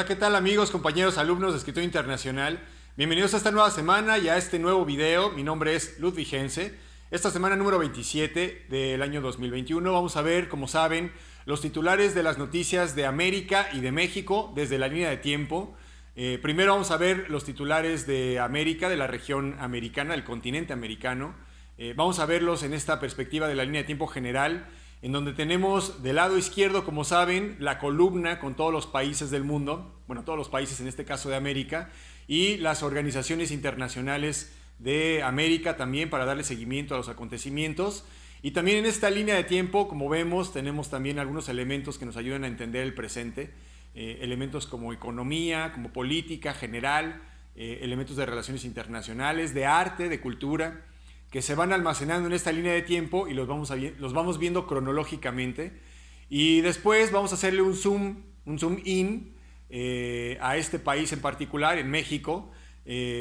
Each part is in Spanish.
Hola, ¿qué tal amigos, compañeros, alumnos de Escritura Internacional? Bienvenidos a esta nueva semana y a este nuevo video. Mi nombre es Ludwig Hense. Esta semana número 27 del año 2021 vamos a ver, como saben, los titulares de las noticias de América y de México desde la línea de tiempo. Primero vamos a ver los titulares de América, de la región americana, del continente americano. Vamos a verlos en esta perspectiva de la línea de tiempo general, en donde tenemos del lado izquierdo, como saben, la columna con todos los países del mundo, bueno, todos los países en este caso de América, y las organizaciones internacionales de América también para darle seguimiento a los acontecimientos. Y también en esta línea de tiempo, como vemos, tenemos también algunos elementos que nos ayudan a entender el presente, elementos como economía, como política general, elementos de relaciones internacionales, de arte, de cultura, que se van almacenando en esta línea de tiempo y los vamos viendo cronológicamente. Y después vamos a hacerle un zoom in a este país en particular, en México,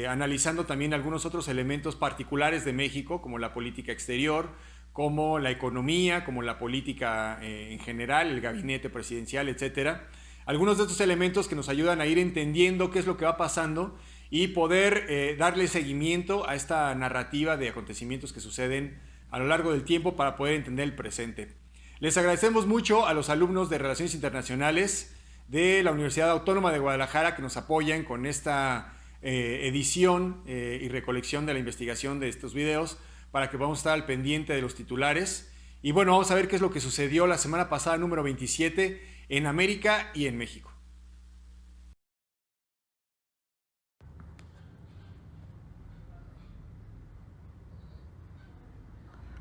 analizando también algunos otros elementos particulares de México, como la política exterior, como la economía, como la política en general, el gabinete presidencial, etcétera. Algunos de estos elementos que nos ayudan a ir entendiendo qué es lo que va pasando y poder darle seguimiento a esta narrativa de acontecimientos que suceden a lo largo del tiempo para poder entender el presente. Les agradecemos mucho a los alumnos de Relaciones Internacionales de la Universidad Autónoma de Guadalajara que nos apoyan con esta edición y recolección de la investigación de estos videos para que podamos estar al pendiente de los titulares. Y bueno, vamos a ver qué es lo que sucedió la semana pasada, número 27, en América y en México.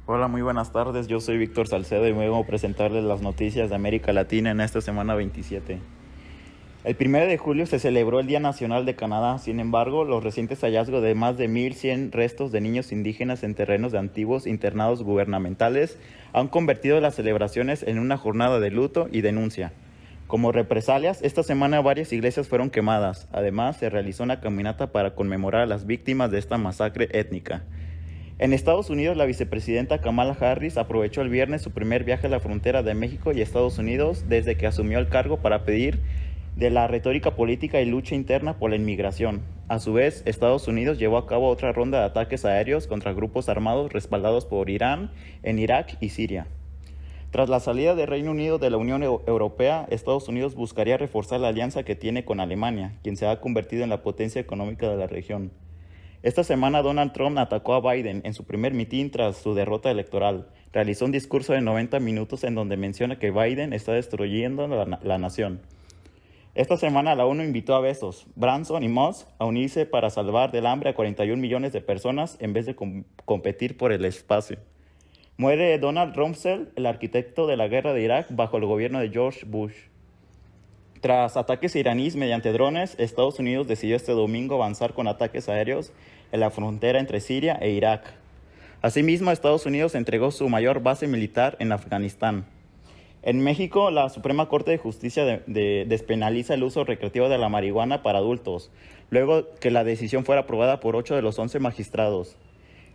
Hola, muy buenas tardes. Yo soy Víctor Salcedo y vengo a presentarles las noticias de América Latina en esta semana 27. El 1 de julio se celebró el Día Nacional de Canadá. Sin embargo, los recientes hallazgos de más de 1.100 restos de niños indígenas en terrenos de antiguos internados gubernamentales han convertido las celebraciones en una jornada de luto y denuncia. Como represalias, esta semana varias iglesias fueron quemadas. Además, se realizó una caminata para conmemorar a las víctimas de esta masacre étnica. En Estados Unidos, la vicepresidenta Kamala Harris aprovechó el viernes su primer viaje a la frontera de México y Estados Unidos desde que asumió el cargo para pedir de la retórica política y lucha interna por la inmigración. A su vez, Estados Unidos llevó a cabo otra ronda de ataques aéreos contra grupos armados respaldados por Irán en Irak y Siria. Tras la salida del Reino Unido de la Unión Europea, Estados Unidos buscaría reforzar la alianza que tiene con Alemania, quien se ha convertido en la potencia económica de la región. Esta semana Donald Trump atacó a Biden en su primer mitin tras su derrota electoral. Realizó un discurso de 90 minutos en donde menciona que Biden está destruyendo la nación. Esta semana la ONU invitó a Bezos, Branson y Musk a unirse para salvar del hambre a 41 millones de personas en vez de competir por el espacio. Muere Donald Rumsfeld, el arquitecto de la guerra de Irak bajo el gobierno de George Bush. Tras ataques iraníes mediante drones, Estados Unidos decidió este domingo avanzar con ataques aéreos en la frontera entre Siria e Irak. Asimismo, Estados Unidos entregó su mayor base militar en Afganistán. En México, la Suprema Corte de Justicia despenaliza el uso recreativo de la marihuana para adultos, luego que la decisión fuera aprobada por 8 de los 11 magistrados.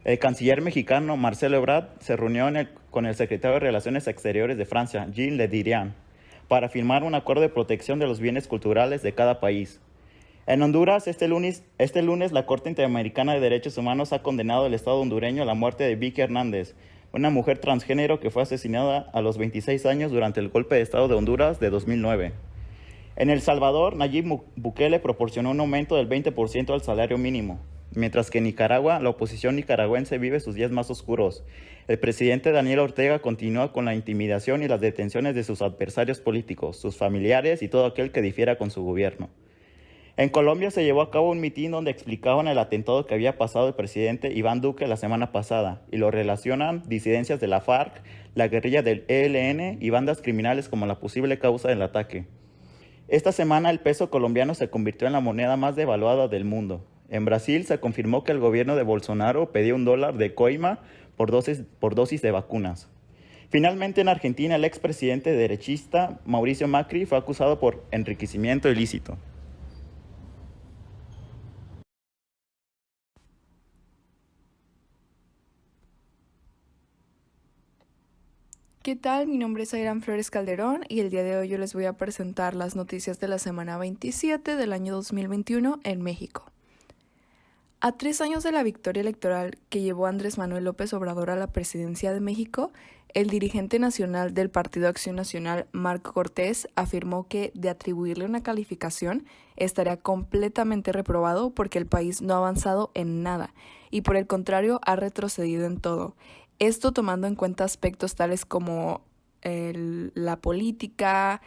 El canciller mexicano Marcelo Ebrard se reunió con el secretario de Relaciones Exteriores de Francia, Jean Le Drian, para firmar un acuerdo de protección de los bienes culturales de cada país. En Honduras, este lunes la Corte Interamericana de Derechos Humanos ha condenado al Estado hondureño a la muerte de Vicky Hernández, una mujer transgénero que fue asesinada a los 26 años durante el golpe de Estado de Honduras de 2009. En El Salvador, Nayib Bukele proporcionó un aumento del 20% al salario mínimo, mientras que en Nicaragua, la oposición nicaragüense vive sus días más oscuros. El presidente Daniel Ortega continúa con la intimidación y las detenciones de sus adversarios políticos, sus familiares y todo aquel que difiera con su gobierno. En Colombia se llevó a cabo un mitin donde explicaban el atentado que había pasado el presidente Iván Duque la semana pasada y lo relacionan disidencias de la FARC, la guerrilla del ELN y bandas criminales como la posible causa del ataque. Esta semana el peso colombiano se convirtió en la moneda más devaluada del mundo. En Brasil se confirmó que el gobierno de Bolsonaro pedía $1 de coima por dosis de vacunas. Finalmente, en Argentina, el expresidente derechista Mauricio Macri fue acusado por enriquecimiento ilícito. ¿Qué tal? Mi nombre es Airan Flores Calderón y el día de hoy yo les voy a presentar las noticias de la semana 27 del año 2021 en México. A 3 años de la victoria electoral que llevó Andrés Manuel López Obrador a la presidencia de México, el dirigente nacional del Partido Acción Nacional, Marco Cortés, afirmó que de atribuirle una calificación estaría completamente reprobado porque el país no ha avanzado en nada y por el contrario ha retrocedido en todo. Esto tomando en cuenta aspectos tales como la política,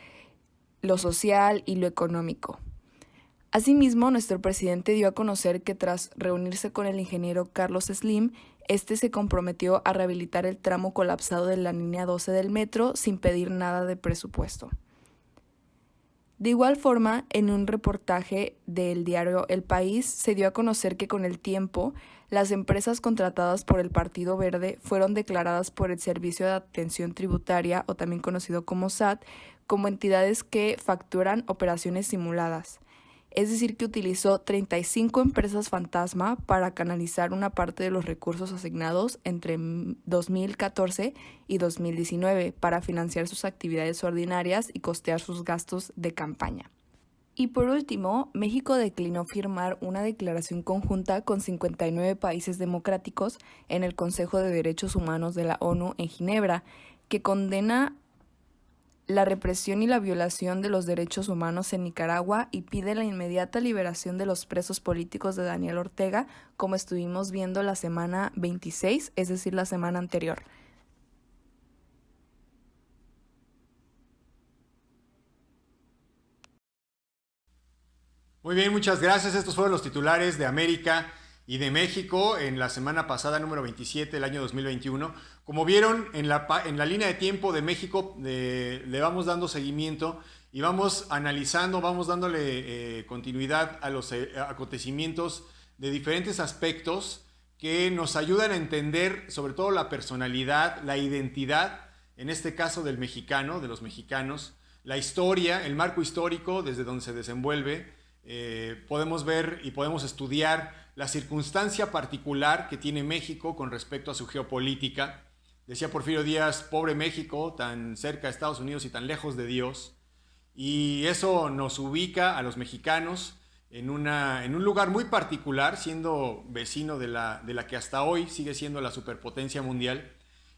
lo social y lo económico. Asimismo, nuestro presidente dio a conocer que tras reunirse con el ingeniero Carlos Slim, este se comprometió a rehabilitar el tramo colapsado de la línea 12 del metro sin pedir nada de presupuesto. De igual forma, en un reportaje del diario El País se dio a conocer que con el tiempo, las empresas contratadas por el Partido Verde fueron declaradas por el Servicio de Atención Tributaria, o también conocido como SAT, como entidades que facturan operaciones simuladas. Es decir, que utilizó 35 empresas fantasma para canalizar una parte de los recursos asignados entre 2014 y 2019 para financiar sus actividades ordinarias y costear sus gastos de campaña. Y por último, México declinó firmar una declaración conjunta con 59 países democráticos en el Consejo de Derechos Humanos de la ONU en Ginebra, que condena la represión y la violación de los derechos humanos en Nicaragua y pide la inmediata liberación de los presos políticos de Daniel Ortega, como estuvimos viendo la semana 26, es decir, la semana anterior. Muy bien, muchas gracias. Estos fueron los titulares de América y de México en la semana pasada, número 27 del año 2021. Como vieron en la línea de tiempo de México, le vamos dando seguimiento y vamos analizando, vamos dándole continuidad a los acontecimientos de diferentes aspectos que nos ayudan a entender sobre todo la personalidad, la identidad, en este caso del mexicano, de los mexicanos, la historia, el marco histórico desde donde se desenvuelve. Podemos ver y podemos estudiar la circunstancia particular que tiene México con respecto a su geopolítica. Decía Porfirio Díaz, pobre México, tan cerca de Estados Unidos y tan lejos de Dios. Y eso nos ubica a los mexicanos en un lugar muy particular, siendo vecino de la que hasta hoy sigue siendo la superpotencia mundial.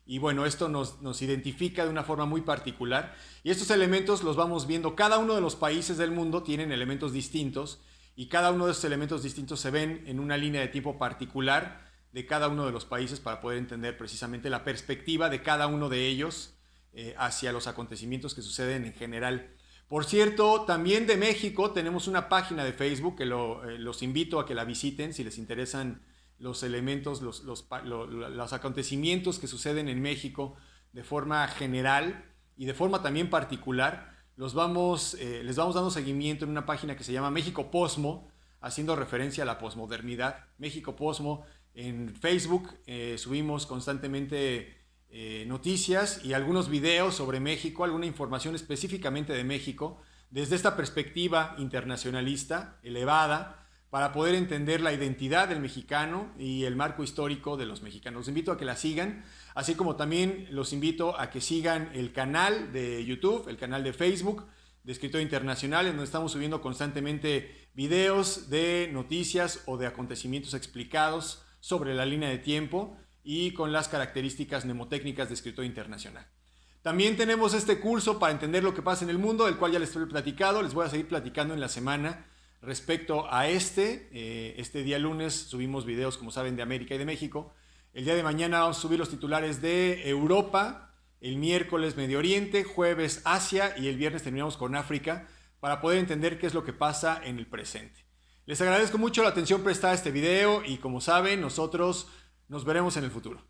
Y bueno, esto nos identifica de una forma muy particular. Y estos elementos los vamos viendo. Cada uno de los países del mundo tienen elementos distintos y cada uno de esos elementos distintos se ven en una línea de tiempo particular de cada uno de los países para poder entender precisamente la perspectiva de cada uno de ellos hacia los acontecimientos que suceden en general. Por cierto, también de México tenemos una página de Facebook que los invito a que la visiten si les interesan los elementos, los acontecimientos que suceden en México de forma general y de forma también particular. Les vamos dando seguimiento en una página que se llama México Posmo, haciendo referencia a la posmodernidad. México Posmo en Facebook, subimos constantemente noticias y algunos videos sobre México, alguna información específicamente de México, desde esta perspectiva internacionalista elevada, para poder entender la identidad del mexicano y el marco histórico de los mexicanos. Los invito a que la sigan, así como también los invito a que sigan el canal de YouTube, el canal de Facebook de Escritorio Internacional, en donde estamos subiendo constantemente videos de noticias o de acontecimientos explicados sobre la línea de tiempo y con las características mnemotécnicas de Escritorio Internacional. También tenemos este curso para entender lo que pasa en el mundo, del cual ya les he platicado, les voy a seguir platicando en la semana. Respecto a este día lunes subimos videos, como saben, de América y de México. El día de mañana vamos a subir los titulares de Europa, el miércoles Medio Oriente, jueves Asia y el viernes terminamos con África para poder entender qué es lo que pasa en el presente. Les agradezco mucho la atención prestada a este video y como saben, nosotros nos veremos en el futuro.